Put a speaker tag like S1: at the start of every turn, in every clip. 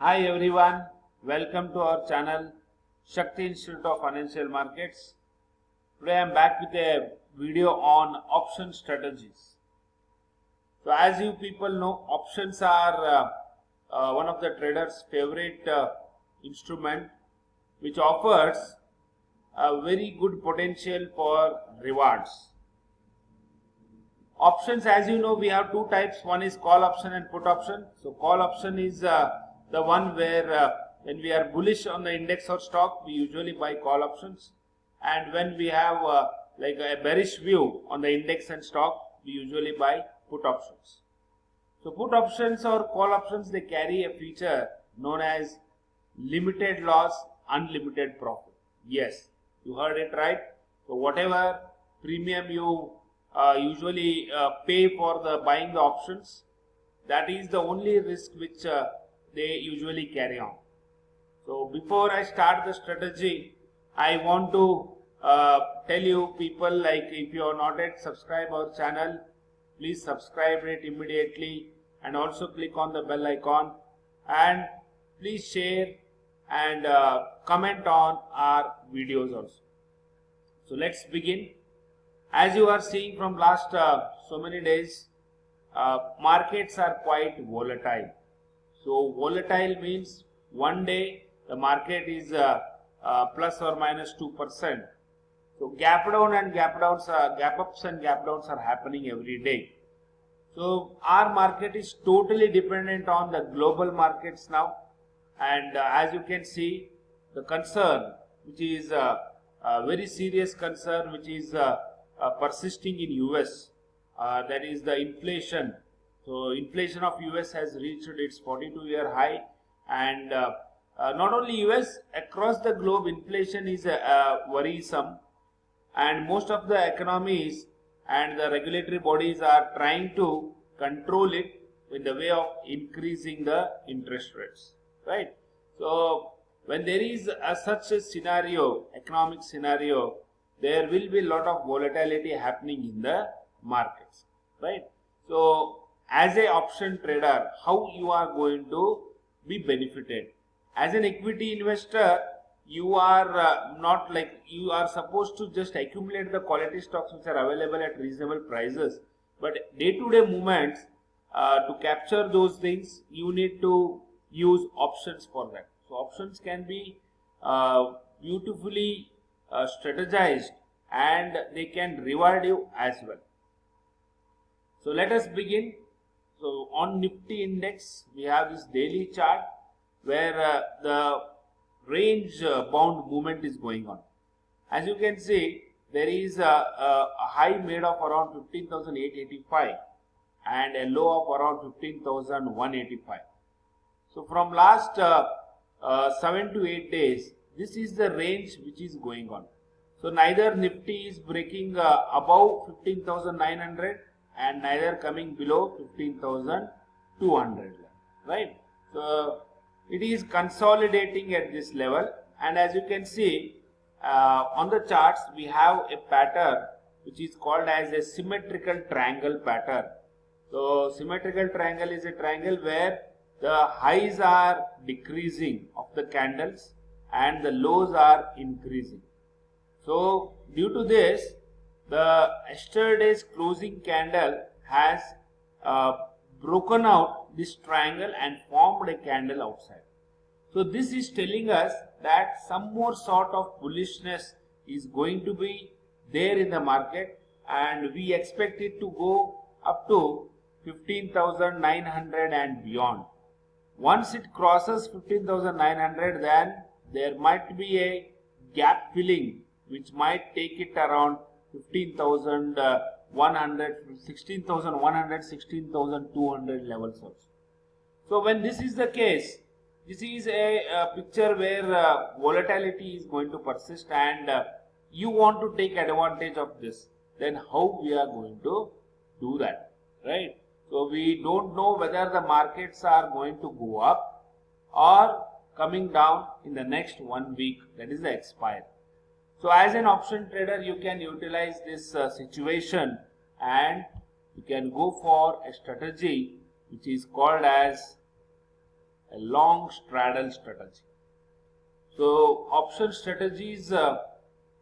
S1: Hi everyone, welcome to our channel Shakti Institute of Financial Markets. Today I am back with a video on option strategies. So as you people know, options are one of the traders' favorite instrument which offers a very good potential for rewards. Options, as you know, we have two types. One is call option and put option. So call option is the one where when we are bullish on the index or stock, we usually buy call options, and when we have like a bearish view on the index and stock, we usually buy put options. So put options or call options, they carry a feature known as limited loss, unlimited profit. Yes, you heard it right. So whatever premium you usually pay for the buying the options, that is the only risk which they usually carry on. So before I start the strategy, I want to tell you people, like, if you are not yet subscribe our channel, please subscribe it immediately and also click on the bell icon, and please share and comment on our videos also. So let's begin. As you are seeing from last so many days, markets are quite volatile. So volatile means one day the market is plus or minus 2%. So gap down and gap downs, gap ups and gap downs are happening every day. So our market is totally dependent on the global markets now, and as you can see, the concern, which is a very serious concern, which is persisting in US, that is the inflation. So inflation of US has reached its 42-year high, and not only US, across the globe inflation is worrisome, and most of the economies and the regulatory bodies are trying to control it in the way of increasing the interest rates, right? So when there is such a scenario, economic scenario, there will be a lot of volatility happening in the markets, right? So as a option trader, how you are going to be benefited? As an equity investor, you are not like, you are supposed to just accumulate the quality stocks which are available at reasonable prices, but day to day movements, to capture those things, you need to use options for that. So options can be beautifully strategized, and they can reward you as well. So let us begin. So on Nifty index, we have this daily chart where the range bound movement is going on. As you can see, there is a high made of around 15,885 and a low of around 15,185. So from last 7 to 8 days, this is the range which is going on. So neither Nifty is breaking above 15,900 and neither coming below 15,200, right? So it is consolidating at this level, and as you can see on the charts, we have a pattern which is called as a symmetrical triangle pattern. So symmetrical triangle is a triangle where the highs are decreasing of the candles and the lows are increasing. So due to this, the yesterday's closing candle has broken out this triangle and formed a candle outside. So this is telling us that some more sort of bullishness is going to be there in the market, and we expect it to go up to 15,900 and beyond. Once it crosses 15,900, then there might be a gap filling which might take it around 15,100, 16,100, 16,200 levels also. So when this is the case, this is a picture where volatility is going to persist, and you want to take advantage of this. Then how we are going to do that, right? So we don't know whether the markets are going to go up or coming down in the next 1 week, that is the expire. So as an option trader, you can utilize this situation, and you can go for a strategy which is called as a long straddle strategy. So option strategies,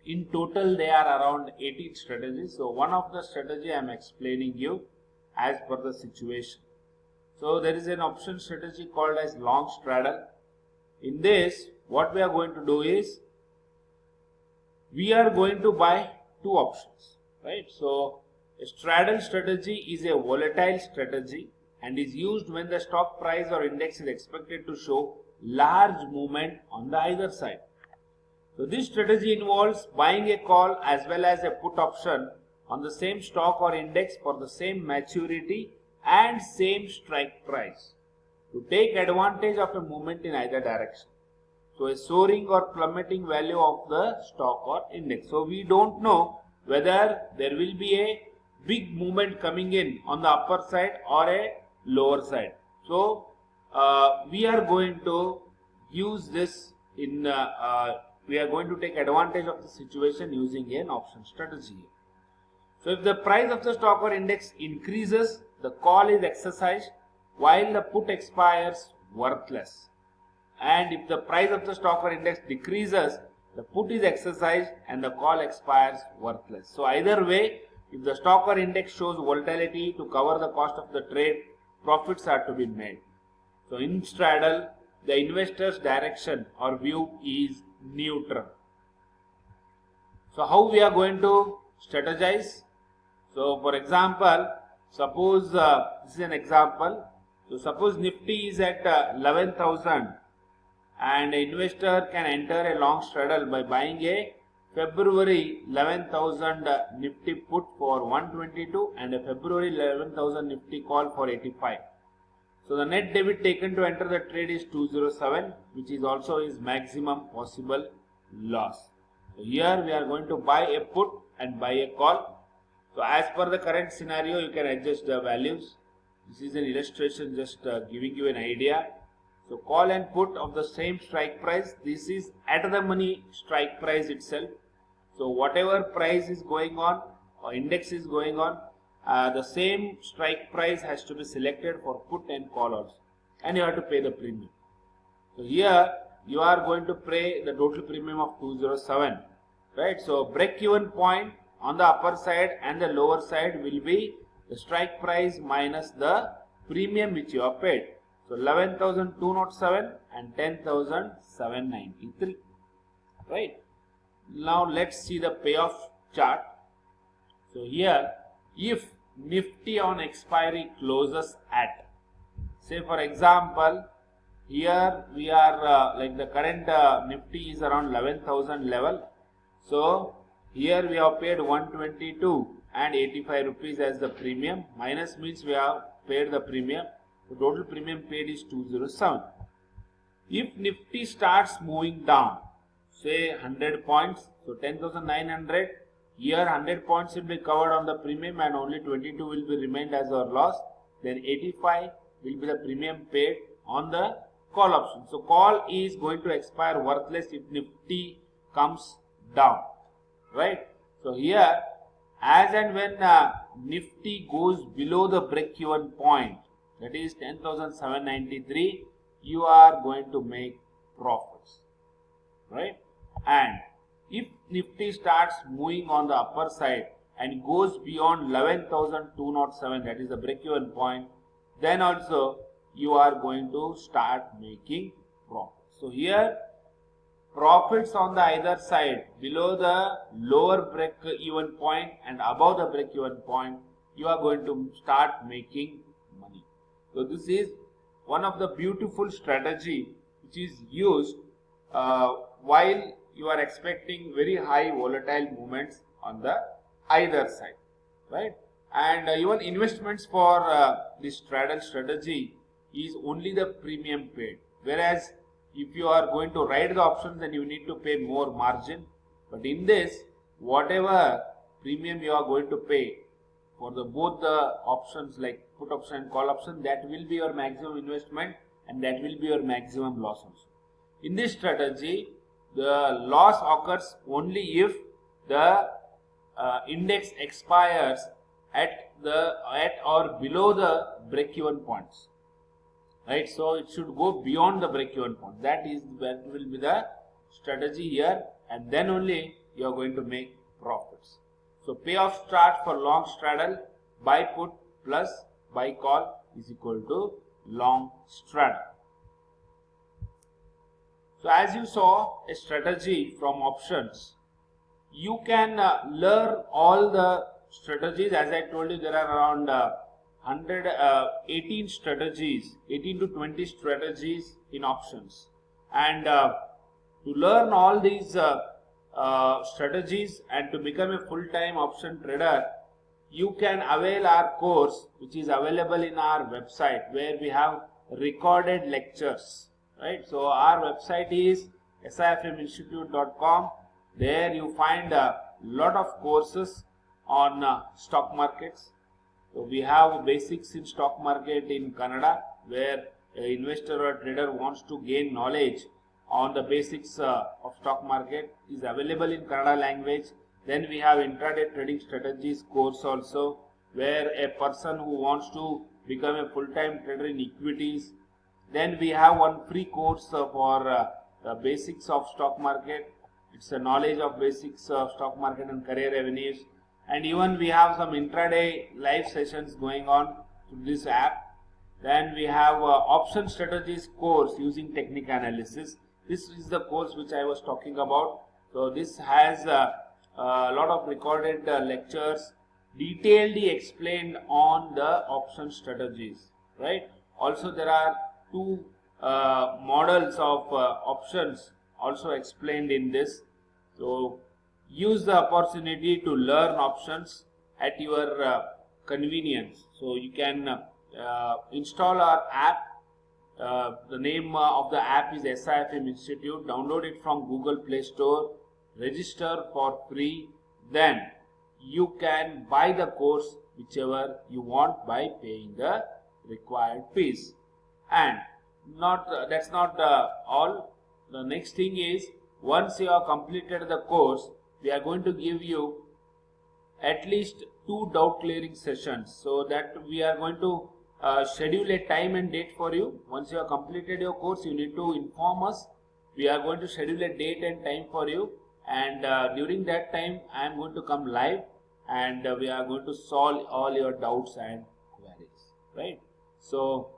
S1: in total they are around 18 strategies. So one of the strategy I am explaining you as per the situation. So there is an option strategy called as long straddle. In this, what we are going to do is, we are going to buy two options, right? So a straddle strategy is a volatile strategy and is used when the stock price or index is expected to show large movement on the either side. So this strategy involves buying a call as well as a put option on the same stock or index for the same maturity and same strike price to take advantage of a movement in either direction. So a soaring or plummeting value of the stock or index. So we don't know whether there will be a big movement coming in on the upper side or a lower side. So we are going to use this in we are going to take advantage of the situation using an option strategy. So if the price of the stock or index increases, the call is exercised while the put expires worthless. And if the price of the stock or index decreases, the put is exercised and the call expires worthless. So either way, if the stock or index shows volatility, to cover the cost of the trade, profits are to be made. So in straddle, the investor's direction or view is neutral. So how we are going to strategize? So for example, suppose this is an example. So suppose Nifty is at 11,000 and an investor can enter a long straddle by buying a February 11,000 Nifty put for 122 and a February 11,000 Nifty call for 85. So the net debit taken to enter the trade is 207, which is also his maximum possible loss. So here we are going to buy a put and buy a call. So as per the current scenario, you can adjust the values. This is an illustration, just giving you an idea. So call and put of the same strike price. This is at the money strike price itself. So whatever price is going on or index is going on, the same strike price has to be selected for put and call also, and you have to pay the premium. So here you are going to pay the total premium of 207, right? So break even point on the upper side and the lower side will be the strike price minus the premium which you have paid. So 11,207 and 10,793, right? Now let's see the payoff chart. So here, if Nifty on expiry closes at, say for example, here we are like the current Nifty is around 11,000 level. So here we have paid 122 and 85 rupees as the premium. Minus means we have paid the premium. The total premium paid is 207. If Nifty starts moving down, say 100 points, so 10,900, here 100 points will be covered on the premium and only 22 will be remained as our loss. Then 85 will be the premium paid on the call option. So call is going to expire worthless if Nifty comes down, right? So here, as and when Nifty goes below the break-even point, that is 10,793, you are going to make profits, right? And if Nifty starts moving on the upper side and goes beyond 11,207, that is the break-even point, then also you are going to start making profits. So here, profits on the either side below the lower break-even point and above the break-even point, you are going to start making money. So this is one of the beautiful strategy which is used while you are expecting very high volatile movements on the either side, right? And even investments for this straddle strategy is only the premium paid, whereas if you are going to ride the options, then you need to pay more margin. But in this, whatever premium you are going to pay for the both the options like put option and call option, that will be your maximum investment and that will be your maximum loss also. In this strategy, the loss occurs only if the index expires at or below the break-even points. right? So it should go beyond the break-even point. That will be the strategy here, and then only you are going to make profits. So payoff chart for long straddle, buy put plus buy call is equal to long straddle. So as you saw a strategy from options, you can learn all the strategies. As I told you, there are around 18 strategies, 18 to 20 strategies in options, and to learn all these strategies and to become a full-time option trader, you can avail our course, which is available in our website, where we have recorded lectures, right? So our website is sifminstitute.com. There you find a lot of courses on stock markets. So we have basics in stock market in Kannada, where an investor or trader wants to gain knowledge on the basics of stock market, is available in Kannada language. Then we have intraday trading strategies course also, where a person who wants to become a full-time trader in equities. Then we have one free course for the basics of stock market. It's a knowledge of basics of stock market and career avenues. And even we have some intraday live sessions going on through this app. Then we have option strategies course using technique analysis. This is the course which I was talking about. So this has a lot of recorded lectures, detailedly explained on the option strategies, right? Also there are two models of options also explained in this. So use the opportunity to learn options at your convenience. So you can install our app. The name of the app is SIFM Institute. Download it from Google Play Store. Register for free. Then you can buy the course whichever you want by paying the required fees. And that's not all. The next thing is, once you have completed the course, we are going to give you at least 2 doubt clearing sessions, so that we are going to schedule a time and date for you. Once you have completed your course, you need to inform us. We are going to schedule a date and time for you, and during that time I am going to come live, and we are going to solve all your doubts and queries, right? So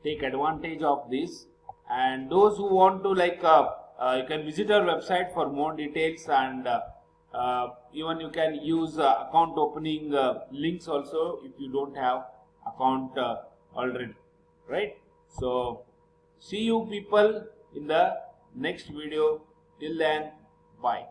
S1: take advantage of this. And those who want to you can visit our website for more details, and even you can use account opening links also if you don't have account already, right? So see you people in the next video. Till then, bye.